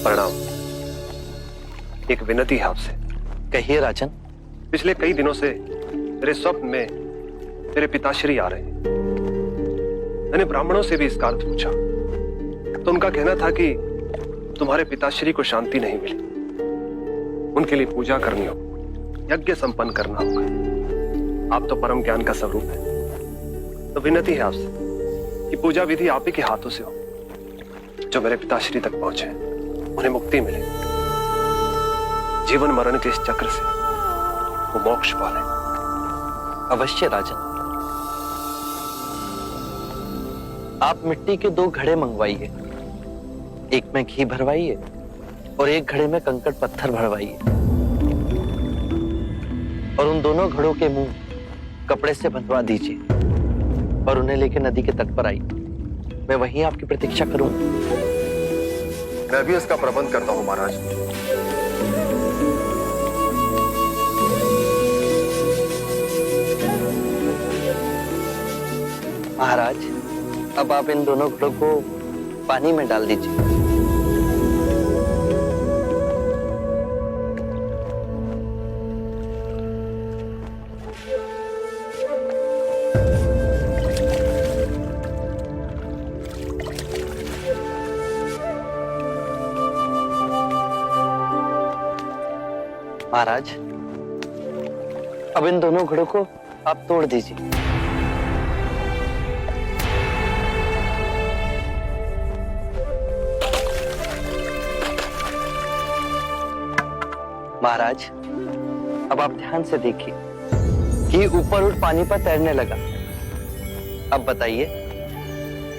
प्रणाम। एक विनती है आपसे। कहिए राजन। पिछले कई दिनों से मेरे स्वप्न में मेरे पिताश्री आ रहे हैं। मैंने ब्राह्मणों से भी इसका अर्थ पूछा तो उनका कहना था कि तुम्हारे पिताश्री को शांति नहीं मिली, उनके लिए पूजा करनी हो, यज्ञ संपन्न करना होगा। आप तो परम ज्ञान का स्वरूप है, तो विनती है आपसे कि पूजा विधि आप ही के हाथों से हो, जो मेरे पिताश्री तक पहुंचे, उन्हें मुक्ति मिले, जीवन मरण के इस चक्र से वो मोक्ष पाले। अवश्य राजन। आप मिट्टी के 2 घड़े मंगवाइए, एक में घी भरवाइए और एक घड़े में कंकड़ पत्थर भरवाइए, और उन दोनों घड़ों के मुंह कपड़े से बंधवा दीजिए और उन्हें लेकर नदी के तट पर आइए। मैं वहीं आपकी प्रतीक्षा करूंगा। मैं भी इसका प्रबंध करता हूं महाराज। महाराज, अब आप इन दोनों घड़ों को पानी में डाल दीजिए। महाराज, अब इन दोनों घड़ों को आप तोड़ दीजिए। महाराज, अब आप ध्यान से देखिए कि ऊपर उठ पानी पर तैरने लगा। अब बताइए,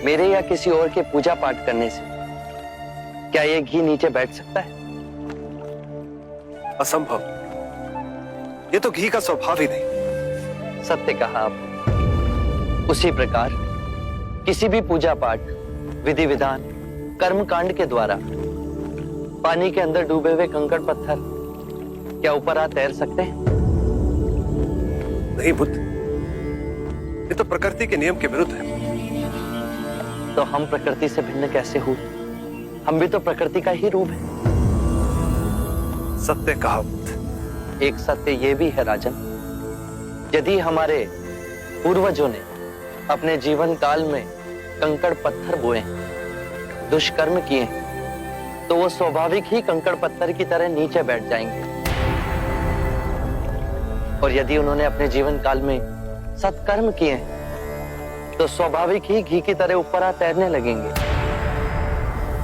मेरे या किसी और के पूजा पाठ करने से क्या ये घी नीचे बैठ सकता है? असंभव। ये तो घी का स्वभाव ही नहीं। सत्य कहा आपने। उसी प्रकार किसी भी पूजा पाठ, विधि विधान, कर्म कांड के द्वारा पानी के अंदर डूबे हुए कंकड़ पत्थर क्या ऊपर आ तैर सकते हैं? नहीं बुद्ध, ये तो प्रकृति के नियम के विरुद्ध है। तो हम प्रकृति से भिन्न कैसे हुए? हम भी तो प्रकृति का ही रूप है। सत्य कहा बुद्ध। एक सत्य ये भी है राजन, यदि हमारे पूर्वजों ने अपने जीवन काल में कंकड़ पत्थर बोए, दुष्कर्म किए, तो वो स्वाभाविक ही कंकड़ पत्थर की तरह नीचे बैठ जाएंगे। और यदि उन्होंने अपने जीवन काल में सत्कर्म किए तो स्वाभाविक ही घी की तरह ऊपर आ तैरने लगेंगे।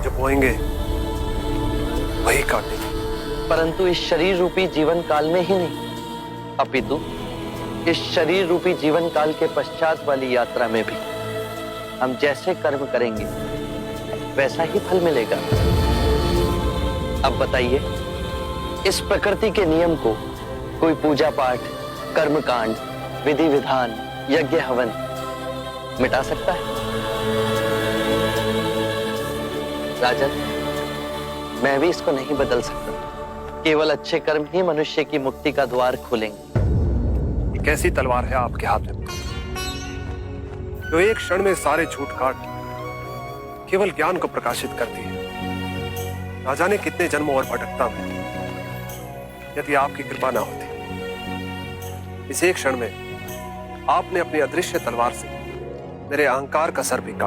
जो बोएंगे वही काटेंगे। परंतु इस शरीर रूपी जीवन काल में ही नहीं, अपितु इस शरीर रूपी जीवन काल के पश्चात वाली यात्रा में भी हम जैसे कर्म करेंगे वैसा ही फल मिलेगा। अब बताइए, इस प्रकृति के नियम को कोई पूजा पाठ, कर्मकांड, विधि विधान, यज्ञ हवन मिटा सकता है? राजन, मैं भी इसको नहीं बदल सकता। केवल अच्छे कर्म ही मनुष्य की मुक्ति का द्वार खोलेंगे। ये कैसी तलवार है आपके हाथ में, जो एक क्षण में सारे झूठ काट केवल ज्ञान को प्रकाशित करती है? ना जाने कितने जन्मों और भटकता में यदि आपकी कृपा ना होती, इस एक क्षण में आपने अपनी अदृश्य तलवार से मेरे अहंकार का सर भी काट